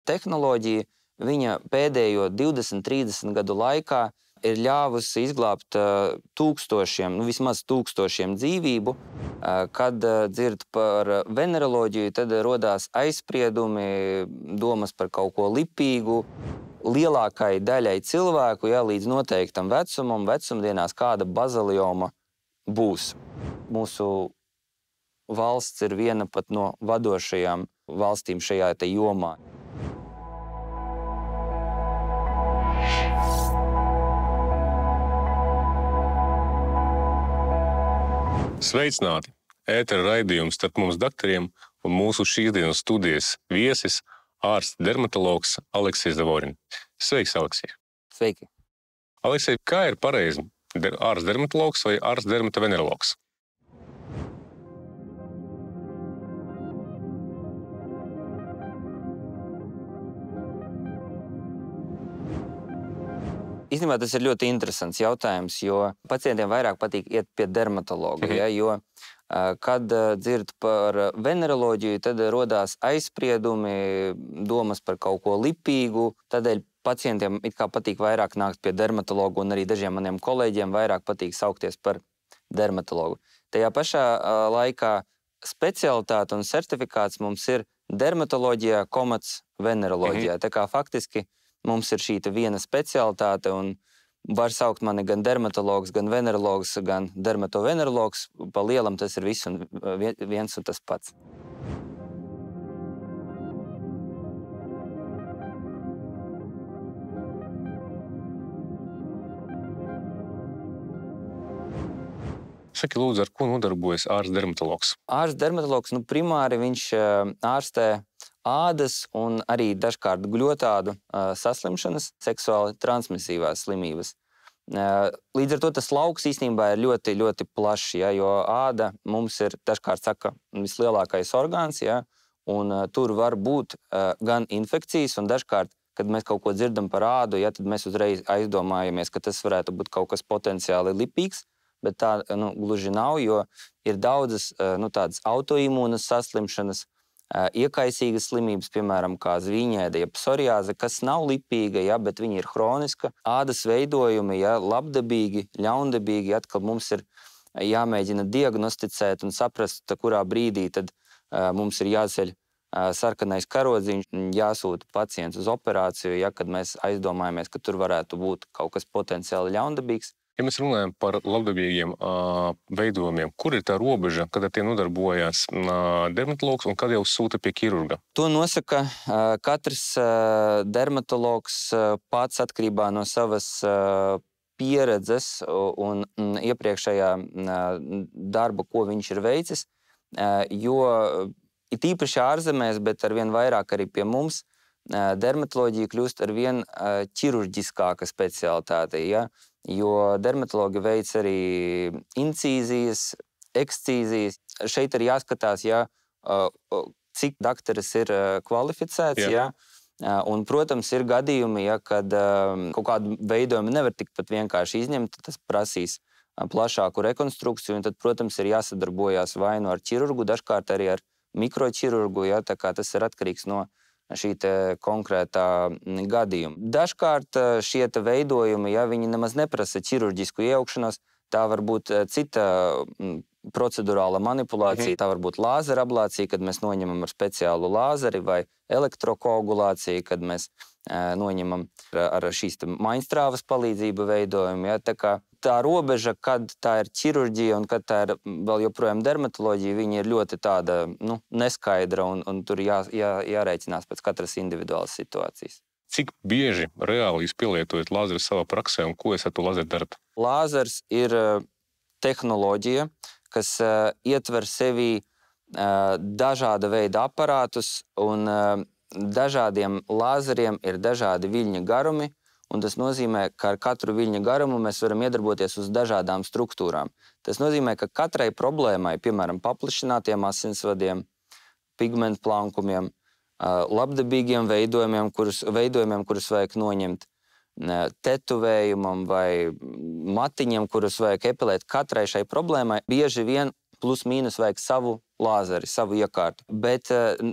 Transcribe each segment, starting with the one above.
tehnoloģija, viņa pēdējo 20-30 gadu laikā ir ļāvusi izglābt tūkstošiem, vismaz tūkstošiem dzīvību. Kad dzird par veneroloģiju, tad rodās aizspriedumi, domas par kaut ko lipīgu. Lielākai daļai cilvēku, līdz noteiktam vecumam, vecumdienās kāda bazalioma būs. Mūsu valsts ir viena pat no vadošajām valstīm šajā jomā. Sveicināti! Ētera raidījums starp mums daktariem un mūsu šīsdienas studijas viesis ārsts dermatologs Aleksijs Zavorin. Sveiks, Aleksij! Sveiki! Aleksij, kā ir pareizi? Ārsts dermatologs vai ārsts dermatovenerologs? Īstenībā tas ir ļoti interesants jautājums, jo pacientiem vairāk patīk iet pie dermatologa, jo kad dzird par veneroloģiju, tad rodās aizspriedumi, domas par kaut ko lipīgu, tādēļ pacientiem it kā patīk vairāk nākt pie dermatologa, un arī dažiem maniem kolēģiem vairāk patīk saukties par dermatologu. Tajā pašā laikā specialitāte un certifikāts mums ir dermatoloģijā, veneroloģijā. Tā kā faktiski mums ir šī viena specialitāte, un var saukt mani gan dermatologs, gan venerologs, gan dermatovenerologs. Pa lielam tas ir viens un tas pats. Saki, lūdzu, ar ko nodarbojas ārsts dermatologs? Ārsts dermatologs, primāri viņš ārstē ādas un arī dažkārt gļotādu saslimšanas, seksuāli transmisīvās slimības. Līdz ar to tas lauks īstenībā ir ļoti, ļoti plašs, jo āda mums ir, dažkārt saka, vislielākais orgāns, un tur var būt gan infekcijas, un dažkārt, kad mēs kaut ko dzirdam par ādu, tad mēs uzreiz aizdomājamies, ka tas varētu būt kaut kas potenciāli lipīgs, bet tā gluži nav, jo ir daudzas tādas autoimūnas saslimšanas, iekaisīgas slimības, piemēram, kā zvīņēda, jeb psoriāze, kas nav lipīga, bet viņa ir hroniska. Ādas veidojumi, labdabīgi, ļaundabīgi, atkal mums ir jāmēģina diagnosticēt un saprast, kurā brīdī tad mums ir jāceļ sarkanais karodziņš, jāsūta pacients uz operāciju, kad mēs aizdomājamies, ka tur varētu būt kaut kas potenciāli ļaundabīgs. Ja mēs runājam par labdabīgiem veidojumiem, kur ir tā robeža, kad ar tiem nodarbojās dermatologs un kad jau sūta pie ķirurga? To nosaka katrs dermatologs pats atkarībā no savas pieredzes un iepriekšējā darba, ko viņš ir veicis, jo it īpaši ārzemēs, bet arvien vairāk arī pie mums, dermatoloģija kļūst arvien ķirurģiskāka specialitāte, jo dermatologi veic arī incīzijas, ekscīzijas. Šeit ir jāskatās, cik dakteris ir kvalificēts, un, protams, ir gadījumi, kad kaut kādu veidojumu nevar tik pat vienkārši izņemt, tas prasīs plašāku rekonstrukciju, un tad, protams, ir jāsadarbojās vai nu ar ķirurgu, dažkārt arī ar mikroķirurgu, tā kā tas ir atkarīgs no šī konkrētā gadījuma. Dažkārt šie veidojumi, viņi nemaz neprasa ķirurģisku iejaukšanos, tā var būt cita procedurāla manipulācija, tā var būt lāzera ablācija, kad mēs noņemam ar speciālu lāzeri, vai elektrokoagulācija, kad mēs noņemam ar šīs maiņstrāvas palīdzību veidojumu. Tā robeža, kad tā ir ķirurģija un kad tā ir vēl joprojām dermatoloģija, viņa ir ļoti tāda neskaidra, un tur jārēķinās pēc katras individuālas situācijas. Cik bieži reāli jūs pielietojat lāzeru savā praksē un ko jūs ar to lāzeru darat? Lāzers ir tehnoloģija, kas ietver sevī dažāda veida aparātus, un dažādiem lāzeriem ir dažādi viļņa garumi, un tas nozīmē, ka ar katru viļņa garumu mēs varam iedarboties uz dažādām struktūrām. Tas nozīmē, ka katrai problēmai, piemēram, paplašinātiem asinsvadiem, pigmentu plankumiem, labdabīgiem veidojumiem, kurus vajag noņemt, tetuvējumam vai matiņam, kurus vajag epilēt, katrai šai problēmai bieži vien plus mīnus vajag savu lāzeri, savu iekārtu. Bet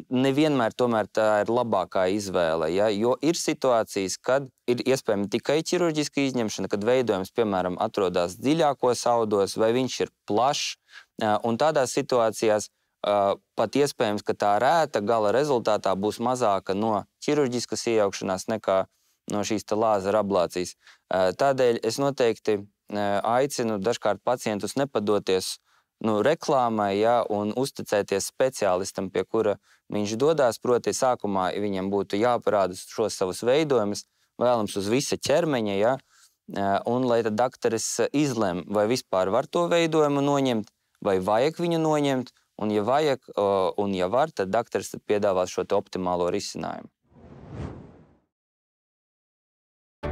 nevienmēr tomēr tā ir labākā izvēle, ja? Jo ir situācijas, kad ir iespējama tikai ķirurģiska izņemšana, kad veidojums, piemēram, atrodas dziļākos audos vai viņš ir plašs. Un tādās situācijās pat iespējams, ka tā rēta gala rezultātā būs mazāka no ķirurģiskas iejaukšanās nekā no šīs lāzera ablācijas. Tādēļ es noteikti aicinu dažkārt pacientus nepadoties reklāmai, ja, un uzticēties speciālistam, pie kura viņš dodās. Proti, sākumā viņam būtu jāparāda šos savus veidojumus, vēlams uz visa ķermeņa, ja, un lai tad dakteris izlem, vai vispār var to veidojumu noņemt, vai vajag viņu noņemt, un ja vajag, un ja var, tad dakteris piedāvās šo optimālo risinājumu.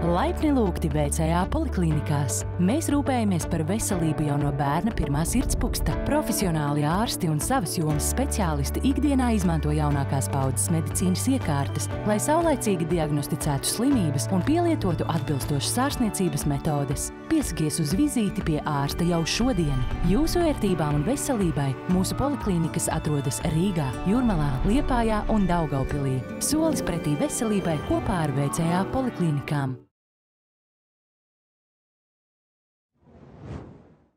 Laipni lūgti BCA poliklinikās. Mēs rūpējamies par veselību jau no bērna pirmā sirdspuksta. Profesionāli ārsti un savas jomas speciālisti ikdienā izmanto jaunākās paudzes medicīnas iekārtas, lai saulaicīgi diagnosticētu slimības un pielietotu atbilstošas ārstniecības metodes. Piesakies uz vizīti pie ārsta jau šodien. Jūsu vērtībām un veselībai mūsu poliklinikas atrodas Rīgā, Jūrmalā, Liepājā un Daugavpilī. Solis pretī veselībai kopā ar BCA poliklinikām.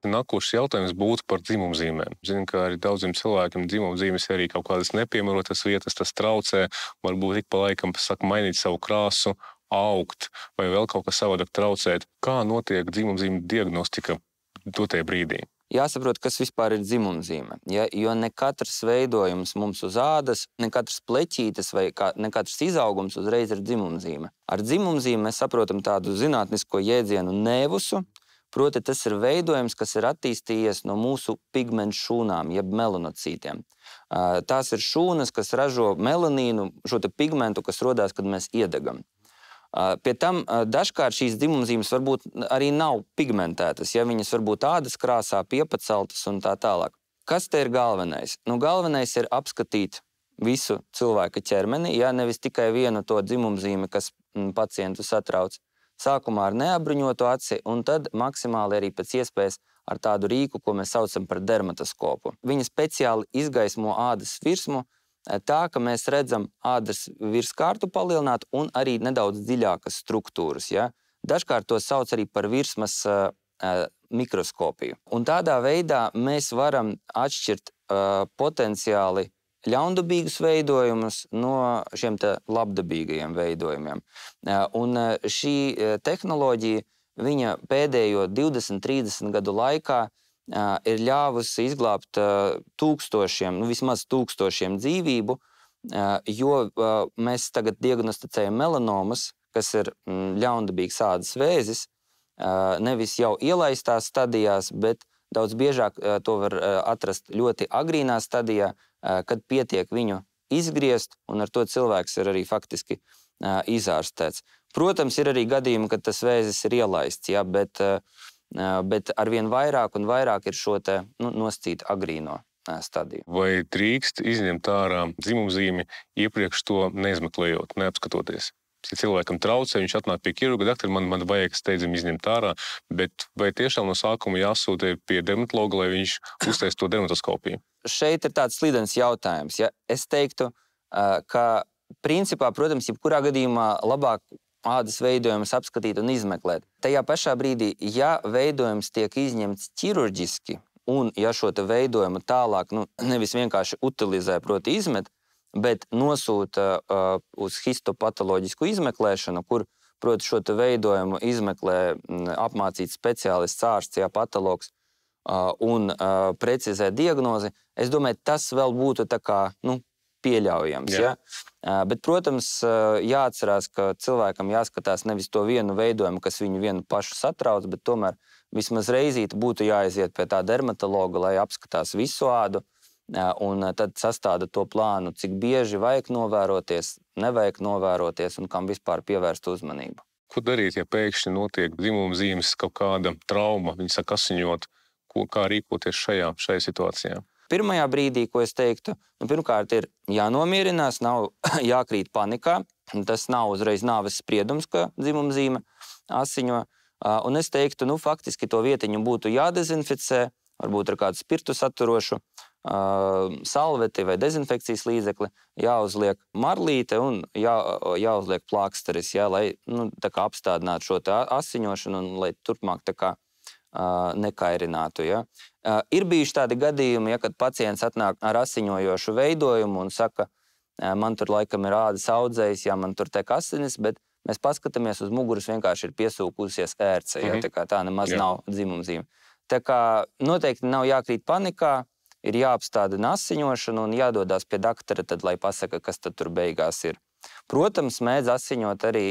Nākošais jautājums būtu par dzimumzīmēm. Zinu, ka arī daudziem cilvēkiem dzimumzīmes ir arī kaut kādas nepiemērotas vietas, tas traucē, varbūt ik pa laikam saka mainīt savu krāsu, augt vai vēl kaut kas savādāk traucēt. Kā notiek dzimumzīme diagnostika dotajā brīdī? Jāsaprot, kas vispār ir dzimumzīme, ja? Jo ne katrs veidojums mums uz ādas, ne katrs pleķītes vai ne katrs izaugums uzreiz ir dzimumzīme. Ar dzimumzīmi mēs saprotam tādu zinātnisko jēdzienu nevusu. Proti, tas ir veidojums, kas ir attīstījies no mūsu pigmentu šūnām, jeb melanocītiem. Tās ir šūnas, kas ražo melanīnu, šo pigmentu, kas rodās, kad mēs iedegam. Pie tam dažkārt šīs dzimumzīmes varbūt arī nav pigmentētas, ja viņas varbūt ādas krāsā piepaceltas un tā tālāk. Kas te ir galvenais? Galvenais ir apskatīt visu cilvēka ķermeni, ja nevis tikai vienu to dzimumzīmi, kas pacientu satrauc. Sākumā ar neapbruņotu aci, un tad maksimāli arī pēc iespējas ar tādu rīku, ko mēs saucam par dermatoskopu. Viņa speciāli izgaismo ādas virsmu, tā, ka mēs redzam ādas virskārtu palielināt un arī nedaudz dziļākas struktūras. Ja? Dažkārt to sauc arī par virsmas mikroskopiju. Un tādā veidā mēs varam atšķirt potenciāli ļaundabīgus veidojumus no šiem labdabīgajiem veidojumiem. Un šī tehnoloģija, viņa pēdējo 20-30 gadu laikā ir ļāvusi izglābt tūkstošiem, vismaz tūkstošiem dzīvību, jo mēs tagad diagnosticējam melanomas, kas ir ļaundabīgs ādas vēzis, nevis jau ielaistās stadijās, bet daudz biežāk to var atrast ļoti agrīnā stadijā, kad pietiek viņu izgriezt, un ar to cilvēks ir arī faktiski izārstēts. Protams, ir arī gadījumi, kad tas vēzis ir ielaists, ja, bet arvien vairāk un vairāk ir šo nosacītu agrīno stadiju. Vai drīkst izņemt ārā dzimumzīmi iepriekš to neizmeklējot, neapskatoties? Ja cilvēkam traucē, viņš atnāk pie ķirurga, daktari, man vajag steidzami izņemt ārā, bet vai tiešām no sākuma jāsūta pie dermatologa, lai viņš uztais to dermatoskopiju? Šeit ir tāds slidens jautājums. Ja? Es teiktu, ka principā, protams, jebkurā gadījumā labāk ādas veidojumus apskatīt un izmeklēt. Tajā pašā brīdī, ja veidojums tiek izņemts ķirurģiski, un ja šo veidojumu tālāk nevis vienkārši utilizē, proti izmet, bet nosūta uz histopatoloģisku izmeklēšanu, kur, proti, šo veidojumu izmeklē apmācīts speciālists, ārsts, ja, patologs, un precizē diagnozi, es domāju, tas vēl būtu tā kā, pieļaujams. Ja? Bet, protams, jāatcerās, ka cilvēkam jāskatās nevis to vienu veidojumu, kas viņu vienu pašu satrauc, bet tomēr vismaz reizīti būtu jāaiziet pie tā dermatologa, lai apskatās visu ādu, un tad sastāda to plānu, cik bieži vajag novēroties, nevajag novēroties un kam vispār pievērst uzmanību. Ko darīt, ja pēkšņi notiek dzimumzīmes kaut kāda trauma, viņi saka asiņot, kā rīkoties šajā situācijā? Pirmajā brīdī, ko es teiktu, pirmkārt ir jānomierinās, nav jākrīt panikā, tas nav uzreiz nāves spriedums, ka dzimumzīme asiņo, un es teiktu, faktiski to vietiņu būtu jādezinficē, varbūt ar kādu spirtu saturošu salveti vai dezinfekcijas līdzekli, jāuzliek marlīte un jāuzliek plāksteris, lai tā kā apstādinātu šo asiņošanu un lai turpmāk tā kā nekairinātu. Ir bijuši tādi gadījumi, kad pacients atnāk ar asiņojošu veidojumu un saka, man tur laikam ir ādas audzējs, man tur tek asinis, bet mēs paskatāmies uz muguras, vienkārši ir piesūkusies ērce, tā nemaz nav dzimumzīme. Tā kā noteikti nav jākrīt panikā, ir jāapstādina asiņošana un jādodās pie doktora, tad, lai pasaka, kas tad tur beigās ir. Protams, mēdz asiņot arī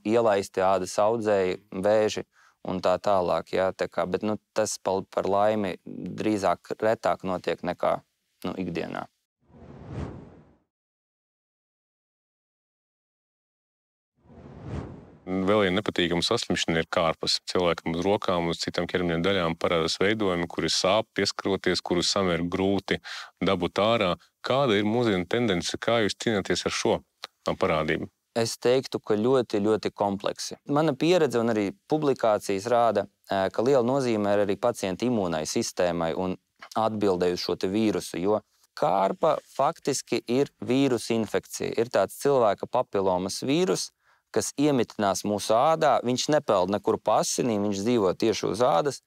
ielaisti ādas audzēji, vēži un tā tālāk. Bet tas par laimi drīzāk retāk notiek nekā ikdienā. Vēl viena nepatīkama saslimšana ir kārpas. Cilvēkam uz rokām, uz citām ķermeņa daļām parādās veidojumi, kuri sāp pieskaroties, kurus samēr grūti dabūt ārā. Kāda ir mūsdienu tendence, kā jūs cīnāties ar šo parādību? Es teiktu, ka ļoti, ļoti kompleksi. Mana pieredze un arī publikācijas rāda, ka liela nozīme ir arī pacienta imūnai sistēmai un atbildēju uz šo vīrusu, jo kārpa faktiski ir vīrusu infekcija. Ir tāds cilvēka papilomas vīrus, kas iemitinās mūsu ādā, viņš nepeld nekur pa asinīm, viņš dzīvo tieši uz ādas,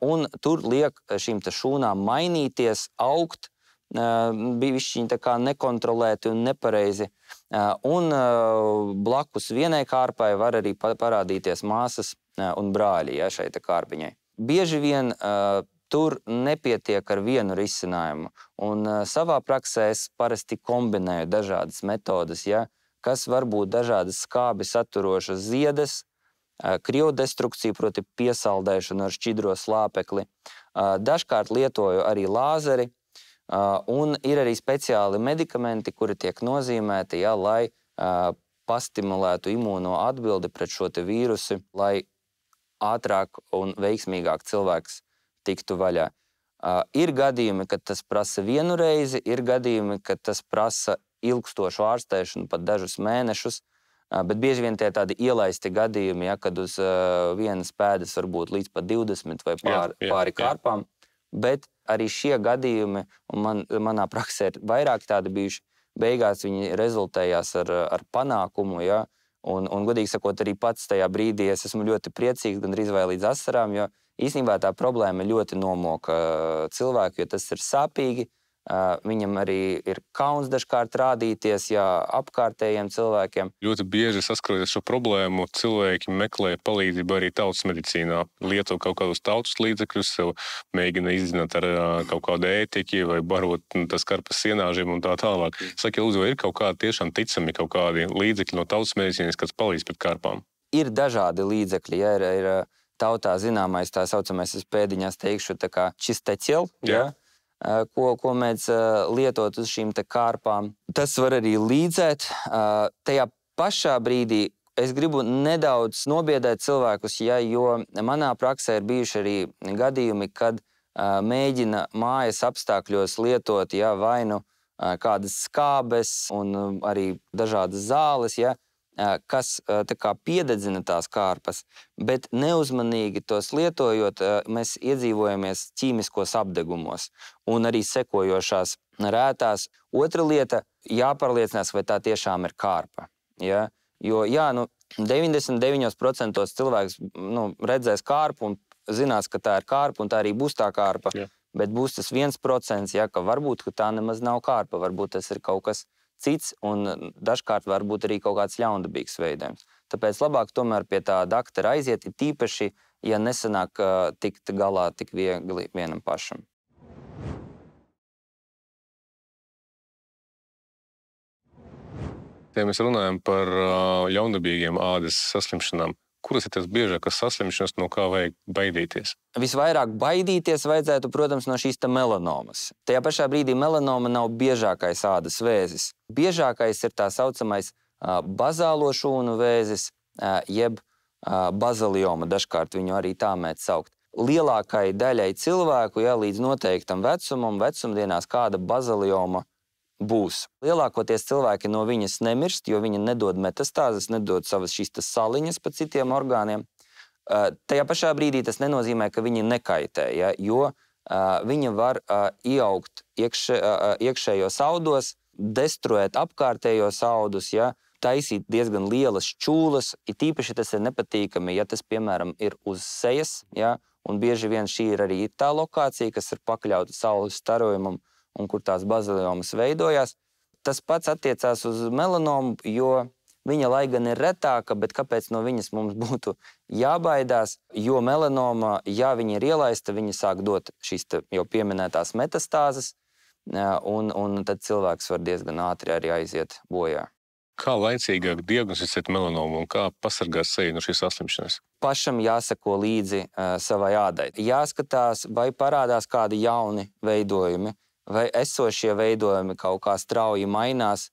un tur liek šīm šūnām mainīties, augt, bišķiņ tā kā nekontrolēti un nepareizi, un blakus vienai kārpai var arī parādīties māsas un brāļi šai kārpiņai. Bieži vien tur nepietiek ar vienu risinājumu, un savā praksē es parasti kombinēju dažādas metodas, kas var būt dažādas skābi saturošas ziedes, kriodestrukcija, proti piesaldēšana ar šķidro slāpekli. Dažkārt lietoju arī lāzeri, un ir arī speciāli medikamenti, kuri tiek nozīmēti, lai pastimulētu imūno atbildi pret šo vīrusu, lai ātrāk un veiksmīgāk cilvēks tiktu vaļā. Ir gadījumi, kad tas prasa vienu reizi, ir gadījumi, kad tas prasa ilgstošu ārstēšanu, pat dažus mēnešus, bet bieži vien tie tādi ielaisti gadījumi, kad uz vienas pēdas var būt līdz pat 20 vai pāri kārpām, bet arī šie gadījumi, un manā praksē ir vairāk tādi bijuši, beigās viņi rezultējās ar panākumu, un godīgi sakot, arī pats tajā brīdī es esmu ļoti priecīgs, gandrīz vai līdz asarām, jo īstenībā tā problēma ļoti nomoka cilvēku, jo tas ir sāpīgi. Viņam arī ir kauns dažkārt rādīties, apkārtējiem cilvēkiem. Ļoti bieži saskaroties šo problēmu, cilvēki meklē palīdzību arī tautas medicīnā. Lieto kaut kādus tautas līdzekļus, sev mēģina izzināt ar kaut kādu ētiķi vai barot tas karpas sienāžiem un tā tālāk. Saki, lūdzu, vai ir kaut kādi tiešām ticami kaut kādi līdzekļi no tautas medicīnas, kas palīdz pret karpām? Ir dažādi līdzekļi, ir tautā zināmais, tā saucamais, es pēdiņās teikšu, tā kā čistecel, ko mēdz lietot uz šīm kārpām. Tas var arī līdzēt. Tajā pašā brīdī es gribu nedaudz nobiedēt cilvēkus, jo manā praksē ir bijuši arī gadījumi, kad mēģina mājas apstākļos lietot vai nu kādas skābes un arī dažādas zāles, kas tā kā piededzina tās kārpas, bet neuzmanīgi tos lietojot, mēs iedzīvojamies ķīmiskos apdegumos un arī sekojošās rētās. Otra lieta, jāpārliecinās, vai tā tiešām ir kārpa. Jo 99% cilvēks redzēs kārpu un zinās, ka tā ir kārpa un tā arī būs tā kārpa, bet būs tas 1%, ka varbūt ka tā nemaz nav kārpa, varbūt tas ir kaut kas cits, un dažkārt var būt arī kaut kāds ļaundabīgs veidojums. Tāpēc labāk tomēr pie tā doktora aiziet, ir tīpaši, ja nesanāk tikt galā tik viegli vienam pašam. Ja mēs runājam par ļaundabīgiem ādas saslimšanām, kuras ir tas biežākas saslimšanas, no kā vajag baidīties? Visvairāk baidīties vajadzētu, protams, no šīs melanomas. Tajā pašā brīdī melanoma nav biežākais ādas vēzis. Biežākais ir tā saucamais bazālo šūnu vēzis, jeb bazalioma, dažkārt viņu arī tā mēdz saukt. Lielākai daļai cilvēku, līdz noteiktam vecumdienās kāda bazalioma būs. Lielākoties cilvēki no viņas nemirst, jo viņa nedod metastāzes, nedod savas šīs saliņas pa citiem orgāniem. Tajā pašā brīdī tas nenozīmē, ka viņi nekaitē, jo viņa var ieaugt iekšējos audos, destruēt apkārtējos audus, ja, taisīt diezgan lielas šķūlas, it īpaši tas ir nepatīkami, ja tas, piemēram, ir uz sejas, ja, un bieži vien šī ir arī tā lokācija, kas ir pakļauta saules starojumam un kur tās baziliomas veidojās. Tas pats attiecās uz melanomu, jo viņa, lai gan ir retāka, bet kāpēc no viņas mums būtu jābaidās, jo melanoma, ja viņa ir ielaista, viņa sāk dot šīs jau pieminētās metastāzes, un tad cilvēks var diezgan ātri arī aiziet bojā. Kā laicīgāk diagnosticēt melanomu un kā pasargāt seju no šīs saslimšanas? Pašam jāseko līdzi savai ādai. Jāskatās, vai parādās kādi jauni veidojumi, vai esošie veidojumi kaut kā strauji mainās,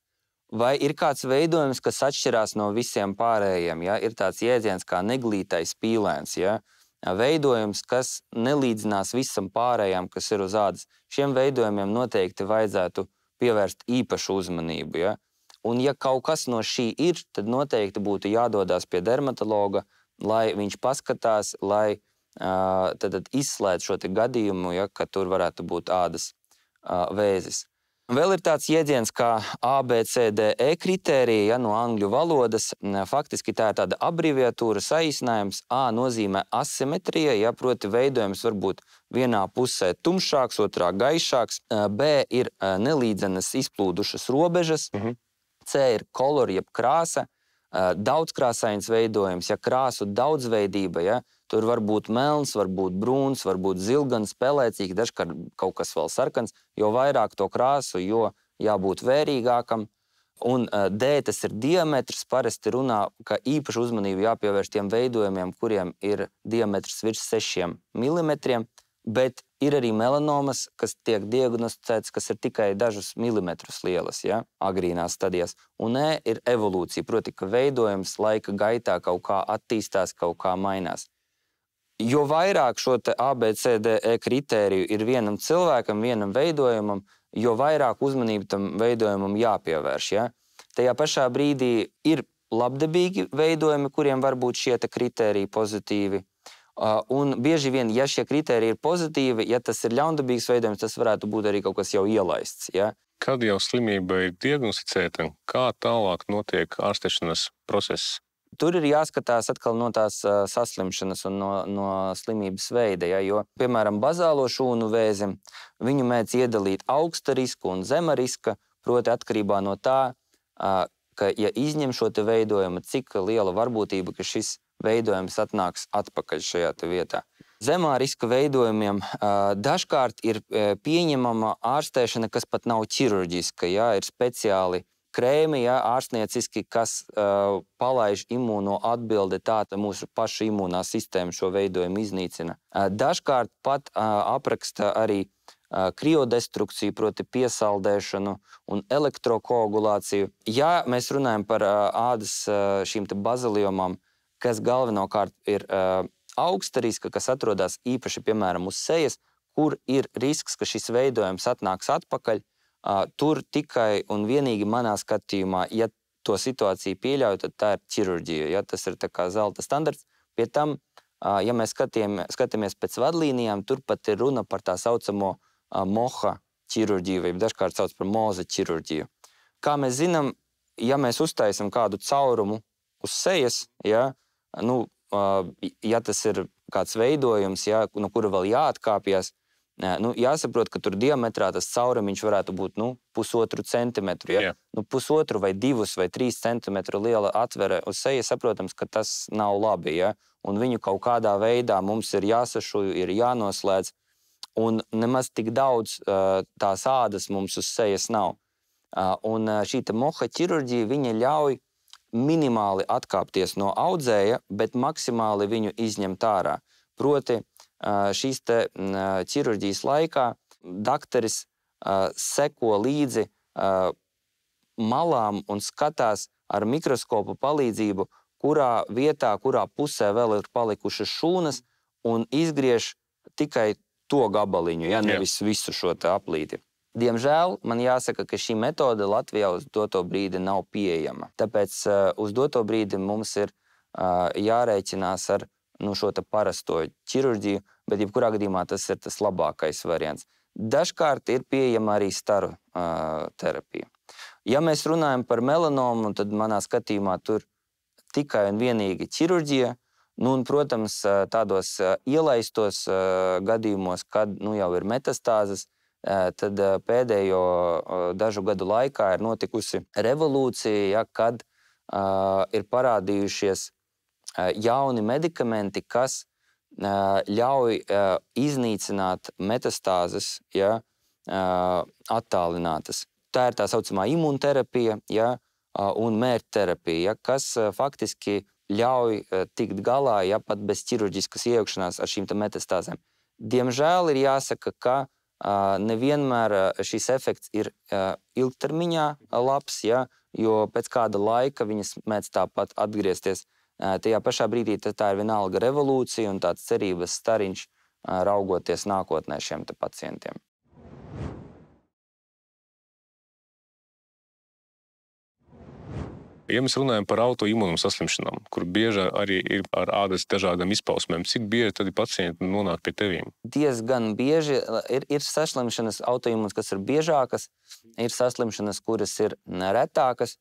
vai ir kāds veidojums, kas atšķirās no visiem pārējiem. Ja? Ir tāds jēdziens kā neglītais pīlēns. Ja? Veidojums, kas nelīdzinās visam pārējām, kas ir uz ādas. Šiem veidojumiem noteikti vajadzētu pievērst īpašu uzmanību. Ja? Un ja kaut kas no šī ir, tad noteikti būtu jādodas pie dermatologa, lai viņš paskatās, lai tad izslēdz šo gadījumu, ja, ka tur varētu būt ādas vēzis. Vēl ir tāds jēdziens kā ABCDE kritērija, ja, no angļu valodas. Faktiski tā ir tāda abreviatūra saīsinājums. A nozīmē asimetrija, ja, proti veidojums var būt vienā pusē tumšāks, otrā gaišāks. B ir nelīdzenas izplūdušas robežas. C ir kolor, jeb krāsa, daudzkrāsains veidojums, ja krāsu daudzveidība, ja, tur var būt melns, var būt brūns, var būt zilgans, pelēcīgs, dažkārt kaut kas vēl sarkans, jo vairāk to krāsu, jo jābūt vērīgākam. Un D, tas ir diametrs, parasti runā, ka īpaši uzmanību jāpievērš tiem veidojumiem, kuriem ir diametrs virs 6 mm, bet ir arī melanomas, kas tiek diagnosticētas, kas ir tikai dažus milimetrus lielas, ja, agrīnās stadijās. Un E ir evolūcija, proti, ka veidojums laika gaitā kaut kā attīstās, kaut kā mainās. Jo vairāk šo te ABCDE kritēriju ir vienam cilvēkam, vienam veidojumam, jo vairāk uzmanību tam veidojumam jāpievērš. Ja. Tajā pašā brīdī ir labdabīgi veidojumi, kuriem var būt šie te kritēriji pozitīvi. Un bieži vien, ja šie kritēriji ir pozitīvi, ja tas ir ļaundabīgs veidojums, tas varētu būt arī kaut kas jau ielaists. Ja? Kad jau slimība ir diagnosticēta, kā tālāk notiek ārstēšanas process? Tur ir jāskatās atkal no tās saslimšanas un no slimības veida, ja? Jo, piemēram, bazālo šūnu vēzi, viņu mēdz iedalīt augsta riska un zema riska, proti atkarībā no tā, ka, ja izņem šo te veidojumu, cik liela varbūtība, ka šis veidojums atnāks atpakaļ šajā te vietā. Zemā riska veidojumiem dažkārt ir pieņemama ārstēšana, kas pat nav ķirurģiska, ja, ir speciāli krēmi, ja, ārstnieciski, kas palaiž imūno atbildi, tāda mūsu paša imūnā sistēma šo veidojumu iznīcina. Dažkārt pat apraksta arī kriodestrukciju, proti piesaldēšanu un elektrokoagulāciju. Ja mēs runājam par ādas šīm te baziliomām, kas galvenokārt ir augsta riska, kas atrodas īpaši, piemēram, uz sejas, kur ir risks, ka šis veidojums atnāks atpakaļ, tur tikai un vienīgi manā skatījumā, ja to situāciju pieļauj, tad tā ir ķirurģija. Ja? Tas ir tā kā zelta standarts. Pie tam, ja mēs skatāmies pēc vadlīnijām, tur pat ir runa par tā saucamo moha ķirurģiju, vai dažkārt sauc par moza ķirurģiju. Kā mēs zinām, ja mēs uztaisam kādu caurumu uz sejas, ja, ja tas ir kāds veidojums, ja, no kura vēl jāatkāpjas, jāsaprot, ka tur diametrā tas caurumiņš varētu būt 1,5 centimetru. Ja? 1,5 vai 2 vai 3 centimetru liela atvere uz sejas, saprotams, ka tas nav labi. Ja? Un viņu kaut kādā veidā mums ir jāsašuj, ir jānoslēdz, un nemaz tik daudz tās ādas mums uz sejas nav. Un šī moha ķirurģija, viņa ļauj minimāli atkāpties no audzēja, bet maksimāli viņu izņemt ārā. Proti, šīs te ķirurģijas laikā dakteris seko līdzi malām un skatās ar mikroskopu palīdzību, kurā vietā, kurā pusē vēl ir palikušas šūnas, un izgriež tikai to gabaliņu, ja nevis visu šo te aplīti. Diemžēl man jāsaka, ka šī metode Latvijā uz doto brīdi nav pieejama. Tāpēc uz doto brīdi mums ir jārēķinās ar šo te parasto ķirurģiju, bet jebkurā gadījumā tas ir tas labākais variants. Dažkārt ir pieejama arī staru terapija. Ja mēs runājam par melanomu, tad manā skatījumā tur tikai un vienīgi ķirurģija, un, protams, tādos ielaistos gadījumos, kad jau ir metastāzes, tad pēdējo dažu gadu laikā ir notikusi revolūcija, kad ir parādījušies jauni medikamenti, kas ļauj iznīcināt metastāzes, attālinātas. Tā ir tā saucamā imunterapija, un mērķterapija, kas faktiski ļauj tikt galā, pat bez ķirurģiskas iejaukšanās ar šīm metastāzēm. Diemžēl ir jāsaka, ka nevienmēr šis efekts ir ilgtermiņā labs, jo pēc kāda laika viņas mēdz tāpat atgriezties. Tajā pašā brīdī tā ir vienalga revolūcija un tāds cerības stariņš raugoties nākotnē šiem pacientiem. Ja mēs runājam par autoimūnu saslimšanām, kur bieži arī ir ar ādas dažādām izpausmēm, cik bieži tad pacienti nonāk pie tevīm? Diezgan bieži ir saslimšanas autoimūnas, kas ir biežākas, ir saslimšanas, kuras ir retākas.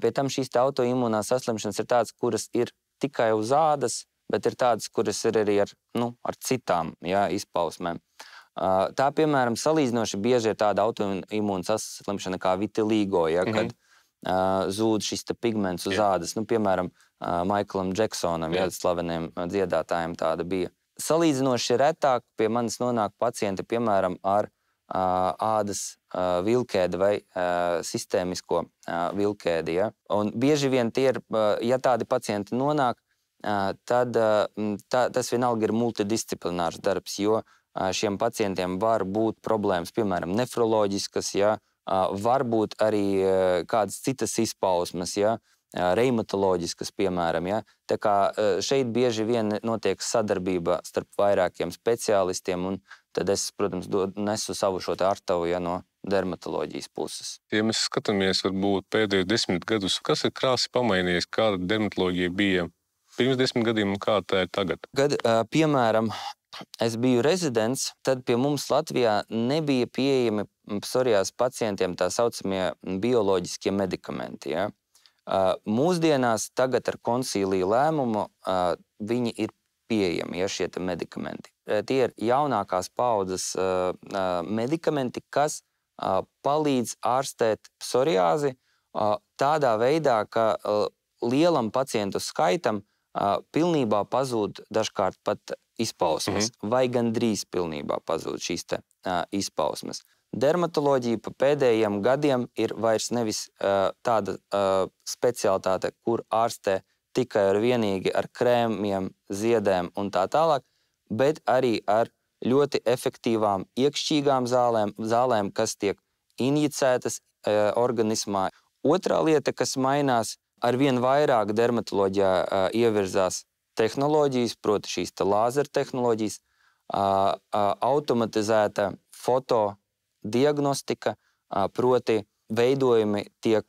Pie tam šīs autoimūnās saslimšanas ir tādas, kuras ir tikai uz ādas, bet ir tādas, kuras ir arī ar citām izpausmēm. Tā, piemēram, salīdzinoši bieži ir tāda autoimūna saslimšana kā vitiligo, kad zūd šis pigments uz ādas. Piemēram, Maiklam Džeksonam, slaveniem dziedātājiem tāda bija. Salīdzinoši retāk pie manis nonāk pacienti, piemēram, ar ādas vilkēdi vai sistēmisko vilkēdi. Un bieži vien tie ir, ja tādi pacienti nonāk, tad tas vienalga ir multidisciplinārs darbs, jo šiem pacientiem var būt problēmas, piemēram, nefroloģiskas, var būt arī kādas citas izpausmes, reimatoloģiskas, piemēram. Tā kā šeit bieži vien notiek sadarbība starp vairākiem speciālistiem, un tad es, protams, nesu savu šo artavu no dermatoloģijas puses. Ja mēs skatāmies varbūt pēdējos 10 gadus, kas ir krāsi pamainījies, kāda dermatoloģija bija pirms 10 gadiem un kā tā ir tagad? Piemēram, es biju rezidents, tad pie mums Latvijā nebija pieejami psoriāzes pacientiem tā saucamie bioloģiskie medikamenti. Mūsdienās tagad ar koncīlija lēmumu viņi ir pieejami, šie medikamenti. Tie ir jaunākās paudzes medikamenti, kas palīdz ārstēt psoriāzi tādā veidā, ka lielam pacientu skaitam pilnībā pazūd dažkārt pat izpausmes, vai gandrīz pilnībā pazūd šīs izpausmes. Dermatoloģija pa pēdējiem gadiem ir vairs nevis tāda specialitāte, kur ārstē tikai ar vienīgi ar krēmiem, ziedēm un tā tālāk, bet arī ar ļoti efektīvām iekšķīgām zālēm, kas tiek injicētas organismā. Otrā lieta, kas mainās, arvien vairāk dermatoloģijā ievirzās tehnoloģijas, proti šīs lāzera tehnoloģijas, automatizēta fotodiagnostika, proti veidojumi tiek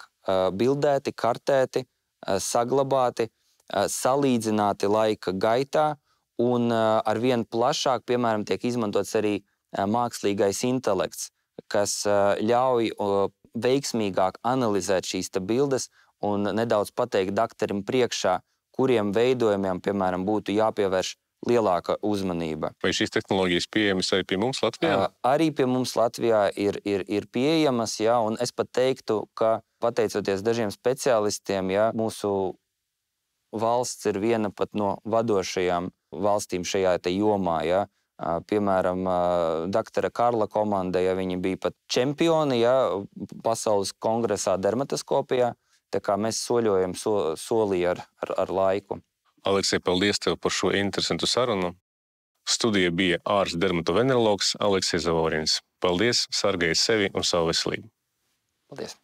bildēti, kartēti, saglabāti, salīdzināti laika gaitā, un arvien plašāk, piemēram, tiek izmantots arī mākslīgais intelekts, kas ļauj veiksmīgāk analizēt šīs bildes un nedaudz pateikt daktarim priekšā, kuriem veidojumiem, piemēram, būtu jāpievērš lielāka uzmanība. Vai šīs tehnoloģijas pieejamas arī pie mums Latvijā? Arī pie mums Latvijā ir pieejamas, un es pat teiktu, ka pateicoties dažiem speciālistiem, mūsu valsts ir viena pat no vadošajām valstīm šajā jomā. Piemēram, doktora Karla komanda, viņi bija pat čempioni pasaules kongresā dermatoskopijā, tā kā mēs soļojam solī ar laiku. Aleksej, paldies tev par šo interesantu sarunu. Studija bija ārsts dermatovenerologs Aleksejs Zavorins. Paldies, sargājiet sevi un savu veselību. Paldies.